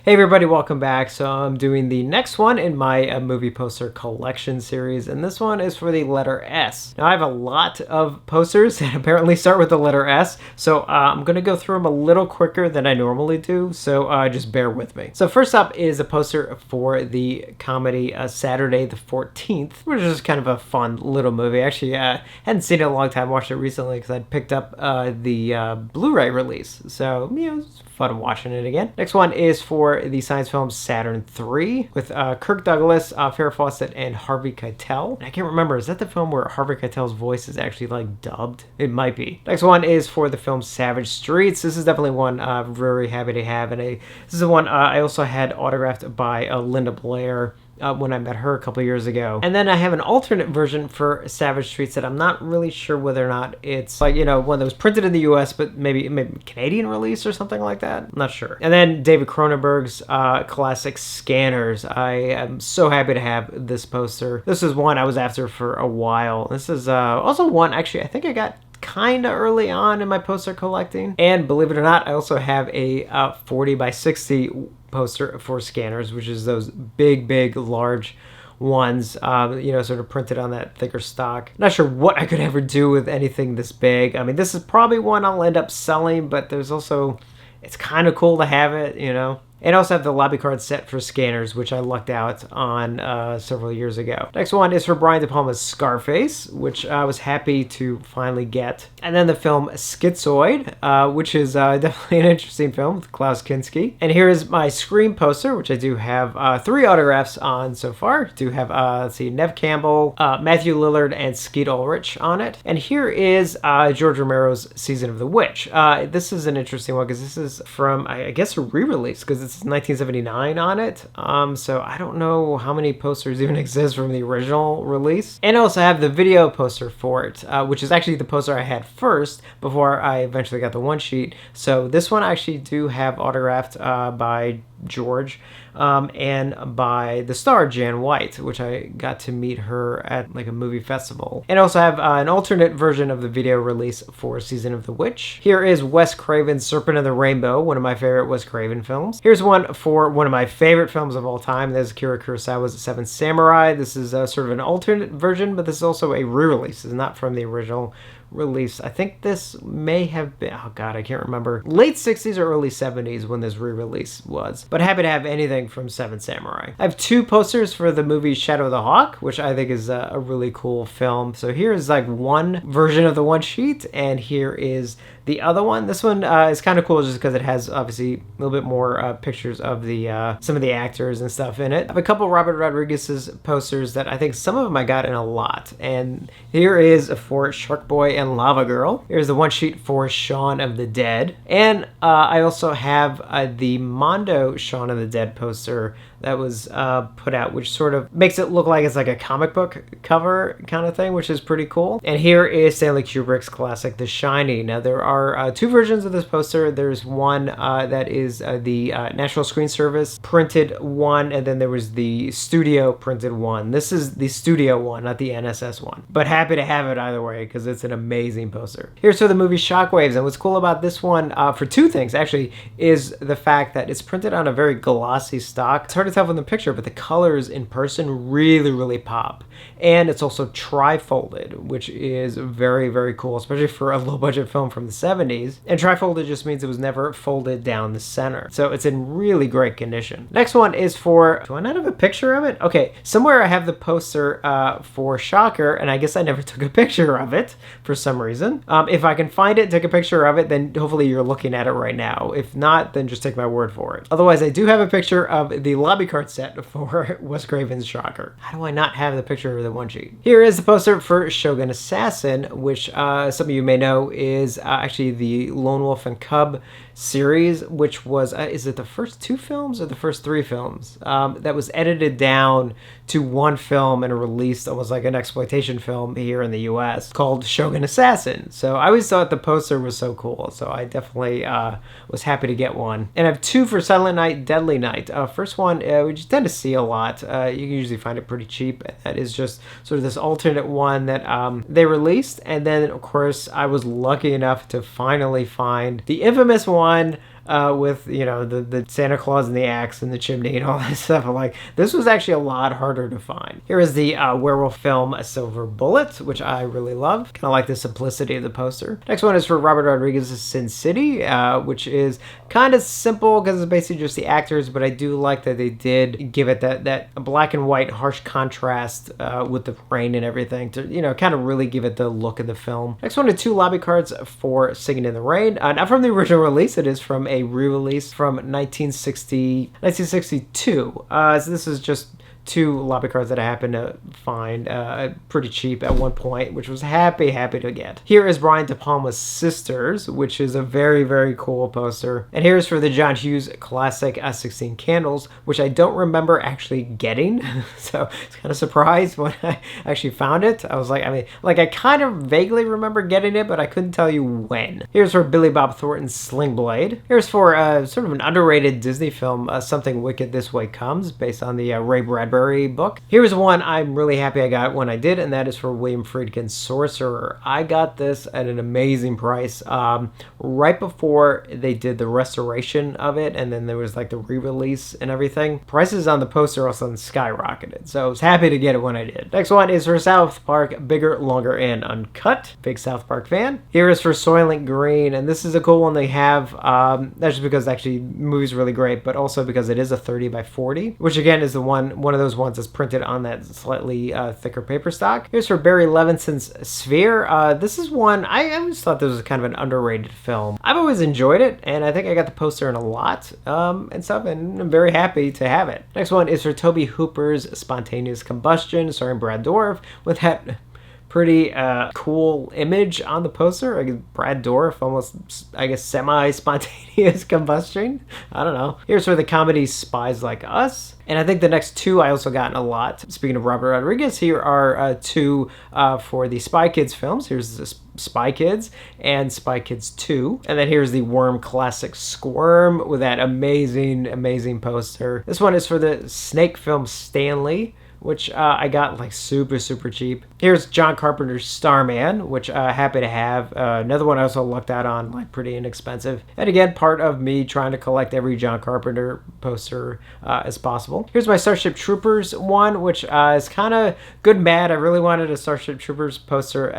Hey everybody, welcome back. So I'm doing the next one in my movie poster collection series, and this one is for the letter S. Now I have a lot of posters that apparently start with the letter S, so I'm going to go through them a little quicker than I normally do, so just bear with me. So first up is a poster for the comedy Saturday the 14th, which is kind of a fun little movie. Actually, hadn't seen it in a long time, watched it recently because I'd picked up the Blu-ray release, so it's fun watching it again. Next one is for the science film Saturn III with Kirk Douglas, Farrah Fawcett, and Harvey Keitel. And I can't remember, is that the film where Harvey Keitel's voice is actually like dubbed? It might be. Next one is for the film Savage Streets. This is definitely one I'm very happy to have, and this is the one I also had autographed by Linda Blair when I met her a couple years ago. And then I have an alternate version for Savage Streets that I'm not really sure whether or not it's like, one that was printed in the US, but maybe Canadian release or something like that. I'm not sure. And then David Cronenberg's classic Scanners. I am so happy to have this poster. This is one I was after for a while. This is also one, actually, I think I got kind of early on in my poster collecting. And believe it or not, I also have a 40 by 60 poster for Scanners, which is those big, large ones, sort of printed on that thicker stock. Not sure what I could ever do with anything this big. I mean, this is probably one I'll end up selling, but there's also, it's kind of cool to have it, And I also have the lobby card set for Scanners, which I lucked out on several years ago. Next one is for Brian De Palma's Scarface, which I was happy to finally get. And then the film Schizoid, which is definitely an interesting film with Klaus Kinski. And here is my Scream poster, which I do have 3 autographs on so far. I do have, Neve Campbell, Matthew Lillard, and Skeet Ulrich on it. And here is George Romero's Season of the Witch. This is an interesting one because this is from, I guess, a re-release because it's 1979 on it, so I don't know how many posters even exist from the original release. And I also have the video poster for it, which is actually the poster I had first before I eventually got the one sheet. So this one I actually do have autographed by George and by the star Jan White, which I got to meet her at like a movie festival. And I also have an alternate version of the video release for Season of the Witch. Here is Wes Craven's Serpent and the Rainbow, one of my favorite Wes Craven films. Here's one for one of my favorite films of all time. This is Akira Kurosawa's Seven Samurai. This is sort of an alternate version, but this is also a re-release. It's not from the original release. I think this may have been, oh god, I can't remember, late 60s or early 70s when this re-release was. But happy to have anything from Seven Samurai. I have 2 posters for the movie Shadow of the Hawk, which I think is a really cool film. So here is like one version of the one sheet, and here is the other one. This one is kind of cool just because it has obviously a little bit more pictures of the some of the actors and stuff in it. I have a couple Robert Rodriguez's posters that I think some of them I got in a lot. And here is for Shark Boy and Lava Girl. Here's the one sheet for Shaun of the Dead. And I also have the Mondo Shaun of the Dead poster that was put out, which sort of makes it look like it's like a comic book cover kind of thing, which is pretty cool. And here is Stanley Kubrick's classic The Shining. Now there are 2 versions of this poster. There's one that is the National Screen Service printed one, and then there was the studio printed one. This is the studio one, not the NSS one, but happy to have it either way because it's an amazing poster. Here's for the movie Shockwaves, and what's cool about this one, for 2 things actually, is the fact that it's printed on a very glossy stock. It's hard to tell from the picture, but the colors in person really pop. And it's also tri-folded, which is very cool, especially for a low-budget film from the 70s. And tri-folded just means it was never folded down the center. So it's in really great condition. Next one is for, do I not have a picture of it? Okay, somewhere I have the poster for Shocker, and I guess I never took a picture of it for some reason. If I can find it, take a picture of it, then hopefully you're looking at it right now. If not, then just take my word for it. Otherwise, I do have a picture of the lobby card set for Wes Craven's Shocker. How do I not have the picture of the one sheet? Here is the poster for Shogun Assassin, which some of you may know is actually the Lone Wolf and Cub series, which was, is it the first 2 films or the first 3 films? That was edited down to one film and released almost like an exploitation film here in the US called Shogun Assassin. So I always thought the poster was so cool, so I definitely was happy to get one. And I have 2 for Silent Night, Deadly Night. First one, we just tend to see a lot. You can usually find it pretty cheap. That is just sort of this alternate one that they released. And then, of course, I was lucky enough to finally find the infamous one with, you know, the Santa Claus and the axe and the chimney and all that stuff. I'm like, this was actually a lot harder to find. Here is the werewolf film A Silver Bullet, which I really love. Kind of like the simplicity of the poster. Next one is for Robert Rodriguez's Sin City, which is kind of simple because it's basically just the actors, but I do like that they did give it that black and white harsh contrast with the rain and everything to, you know, kind of really give it the look of the film. Next one are 2 lobby cards for Singing in the Rain. Not from the original release, it is from a re-release from 1962. So this is just 2 lobby cards that I happened to find pretty cheap at one point, which was happy to get. Here is Brian De Palma's Sisters, which is a very, very cool poster. And here's for the John Hughes classic 16 Candles, which I don't remember actually getting. So I was kind of surprised when I actually found it. I was like, I kind of vaguely remember getting it, but I couldn't tell you when. Here's for Billy Bob Thornton's Sling Blade. Here's for sort of an underrated Disney film, Something Wicked This Way Comes, based on the Ray Bradbury book. Here's one I'm really happy I got when I did, and that is for William Friedkin's Sorcerer. I got this at an amazing price right before they did the restoration of it, and then there was like the re-release and everything. Prices on the poster also skyrocketed, so I was happy to get it when I did. Next one is for South Park Bigger, Longer, and Uncut. Big South Park fan. Here is for Soylent Green, and this is a cool one they have, not just because actually the movie's really great, but also because it is a 30 by 40, which again is one of those ones that's printed on that slightly thicker paper stock. Here's for Barry Levinson's Sphere. This is one, I always thought this was kind of an underrated film. I've always enjoyed it, and I think I got the poster in a lot and stuff, and I'm very happy to have it. Next one is for Toby Hooper's Spontaneous Combustion, starring Brad Dourif, with that pretty cool image on the poster. I guess Brad Dourif, almost, I guess, semi-spontaneous combustion. I don't know. Here's for the comedy Spies Like Us. And I think the next 2 I also got a lot. Speaking of Robert Rodriguez, here are 2 for the Spy Kids films. Here's the Spy Kids and Spy Kids 2. And then here's the Worm classic Squirm with that amazing poster. This one is for the Snake film Stanley, which I got like super cheap. Here's John Carpenter's Starman, which happy to have. Another one I also looked at on like pretty inexpensive. And again, part of me trying to collect every John Carpenter poster as possible. Here's my Starship Troopers one, which is kind of good mad. I really wanted a Starship Troopers poster,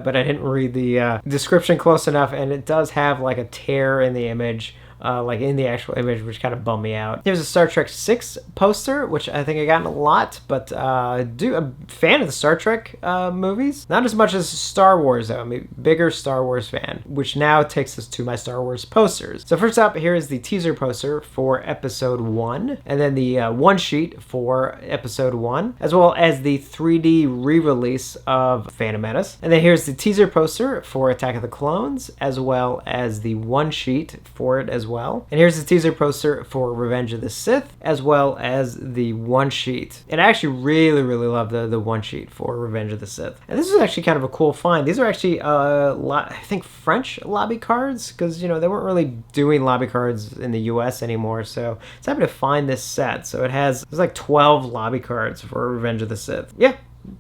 but I didn't read the description close enough, and it does have like a tear in the image. Like in the actual image, which kind of bummed me out. Here's a Star Trek 6 poster, which I think I got a lot, but I'm a fan of the Star Trek movies. Not as much as Star Wars, though. I'm a bigger Star Wars fan, which now takes us to my Star Wars posters. So first up, here is the teaser poster for Episode 1, and then the one sheet for Episode 1, as well as the 3D re-release of Phantom Menace. And then here's the teaser poster for Attack of the Clones, as well as the one sheet for it as well. And here's the teaser poster for Revenge of the Sith, as well as the one sheet. And I actually really love the one sheet for Revenge of the Sith. And this is actually kind of a cool find. These are actually, I think, French lobby cards, because, you know, they weren't really doing lobby cards in the US anymore, so it's happy to find this set. So there's like 12 lobby cards for Revenge of the Sith. Yeah,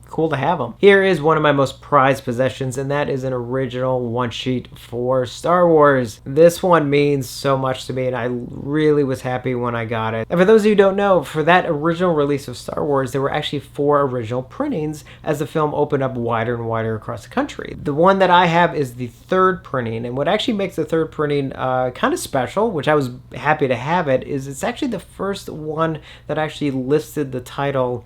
cool to have them. Here is one of my most prized possessions, and that is an original one sheet for Star Wars. This one means so much to me, and I really was happy when I got it. And for those of you who don't know, for that original release of Star Wars, there were actually 4 original printings as the film opened up wider and wider across the country. The one that I have is the 3rd printing, and what actually makes the 3rd printing kind of special, which I was happy to have it, is it's actually the first one that actually listed the title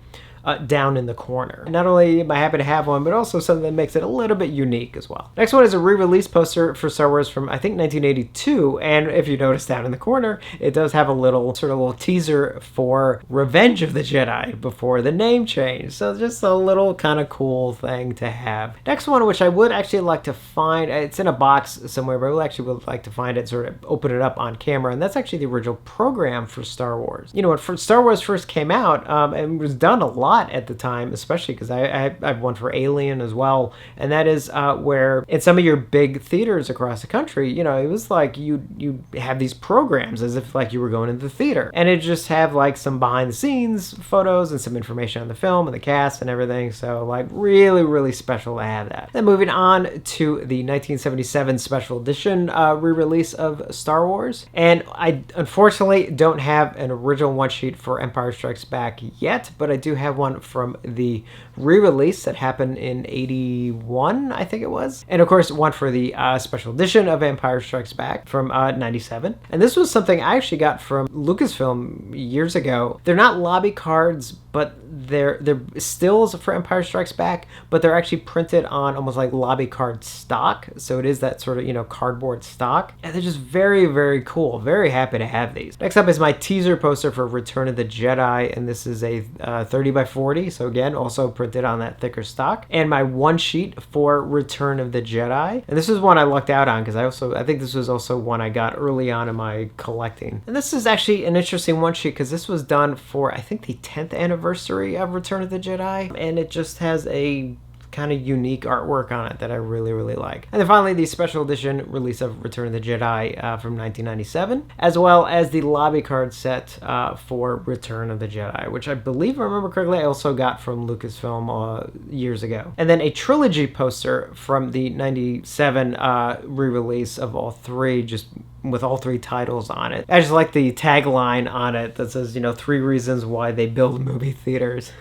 down in the corner. Not only am I happy to have one, but also something that makes it a little bit unique as well. Next one is a re-release poster for Star Wars from, I think, 1982, and if you notice down in the corner, it does have a little teaser for Revenge of the Jedi before the name change. So just a little kind of cool thing to have. Next one, which I would actually like to find, it's in a box somewhere, but I would like to find it, sort of open it up on camera, and that's actually the original program for Star Wars. You know, when Star Wars first came out, and was done a lot lot at the time, especially because I have one for Alien as well, and that is where in some of your big theaters across the country, you know, it was like you have these programs as if like you were going into the theater, and it just have like some behind the scenes photos and some information on the film and the cast and everything. So like really special to have that. Then moving on to the 1977 special edition re-release of Star Wars, and I unfortunately don't have an original one sheet for Empire Strikes Back yet, but I do have one from the re-release that happened in 81, I think it was, and of course one for the special edition of Empire Strikes Back from 97. And this was something I actually got from Lucasfilm years ago. They're not lobby cards, but they're stills for Empire Strikes Back, but they're actually printed on almost like lobby card stock. So it is that sort of, you know, cardboard stock. And they're just very cool. Very happy to have these. Next up is my teaser poster for Return of the Jedi, and this is a 30 by 40. So again, also printed on that thicker stock. And my one sheet for Return of the Jedi. And this is one I lucked out on because I think this was also one I got early on in my collecting. And this is actually an interesting one sheet because this was done for, I think, the 10th anniversary of Return of the Jedi, and it just has a kind of unique artwork on it that I really like. And then finally, the special edition release of Return of the Jedi from 1997, as well as the lobby card set for Return of the Jedi, which I believe, if I remember correctly, I also got from Lucasfilm years ago. And then a trilogy poster from the 97 re-release of all three, just with all three titles on it. I just like the tagline on it that says, you know, 3 reasons why they build movie theaters.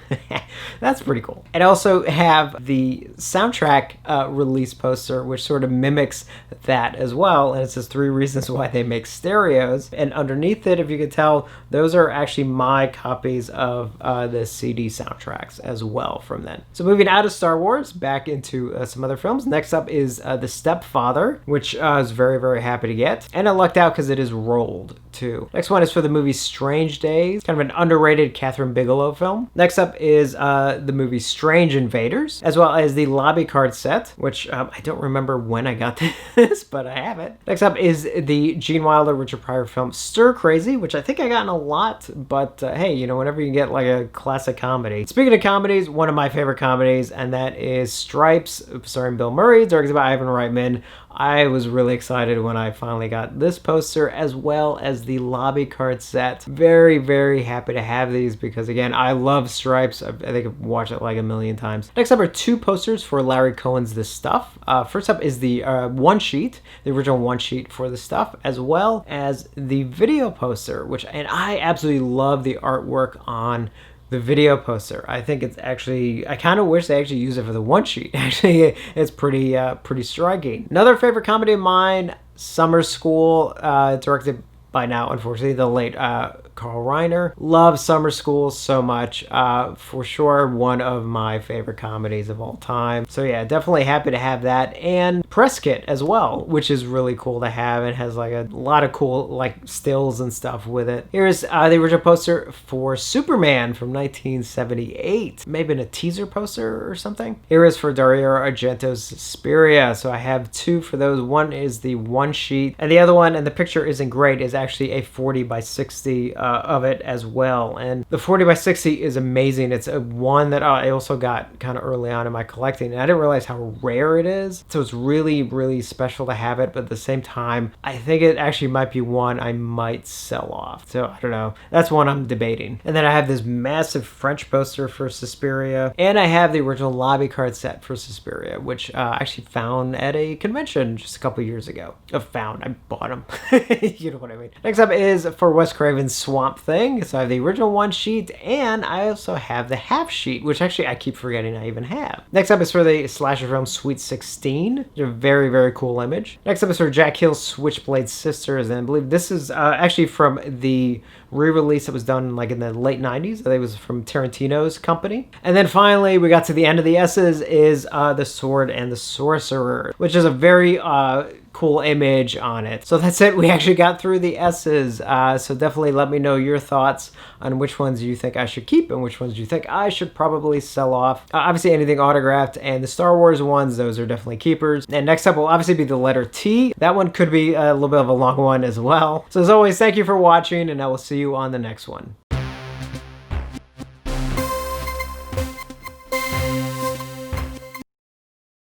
That's pretty cool. And I also have the soundtrack release poster, which sort of mimics that as well. And it says 3 reasons why they make stereos. And underneath it, if you could tell, those are actually my copies of the CD soundtracks as well from then. So moving out of Star Wars, back into some other films. Next up is The Stepfather, which I was very happy to get. And I lucked out because it is rolled too. Next one is for the movie Strange Days, kind of an underrated Catherine Bigelow film. Next up is the movie Strange Invaders, as well as the lobby card set, which I don't remember when I got this, but I have it. Next up is the Gene Wilder, Richard Pryor film Stir Crazy, which I think I got in a lot, but hey, you know, whenever you get like a classic comedy. Speaking of comedies, one of my favorite comedies, and that is Stripes, starring Bill Murray, directed by Ivan Reitman. I was really excited when I finally got this poster, as well as the lobby card set. Very happy to have these because, again, I love Stripes. I think I've watched it like a million times. Next up are 2 posters for Larry Cohen's The Stuff. First up is the one sheet, the original one sheet for The Stuff, as well as the video poster, and I absolutely love the artwork on the video poster. I think it's actually, I kind of wish they actually use it for the one sheet. Actually, it's pretty striking. Another favorite comedy of mine, Summer School, directed by now, unfortunately, the late Carl Reiner. Love Summer School so much. For sure, one of my favorite comedies of all time. So yeah, definitely happy to have that. And press kit as well, which is really cool to have. It has like a lot of cool like stills and stuff with it. Here's the original poster for Superman from 1978. Maybe in a teaser poster or something. Here is for Dario Argento's Suspiria. So I have 2 for those. One is the one sheet, and the other one, and the picture isn't great, is actually a 40 by 60 of it as well. And the 40 by 60 is amazing. It's a one that I also got kind of early on in my collecting, and I didn't realize how rare it is. So it's really special to have it, but at the same time, I think it actually might be one I might sell off. So I don't know. That's one I'm debating. And then I have this massive French poster for Suspiria, and I have the original lobby card set for Suspiria, which I actually found at a convention just a couple years ago. I bought them. You know what I mean. Next up is for Wes Craven's Swamp Thing. So I have the original one sheet, and I also have the half sheet, which actually I keep forgetting I even have. Next up is for the slasher film Sweet 16. It's a very cool image. Next up is for Jack Hill's Switchblade Sisters, and I believe this is actually from the re-release that was done like in the late 90s. I think it was from Tarantino's company. And then finally, we got to the end of the S's, is The Sword and the Sorcerer, which is a very cool image on it. So that's it. We actually got through the S's. So definitely let me know your thoughts on which ones you think I should keep and which ones you think I should probably sell off. Obviously anything autographed, and the Star Wars ones, those are definitely keepers. And next up will obviously be the letter T. That one could be a little bit of a long one as well. So as always, thank you for watching, and I will see you on the next one.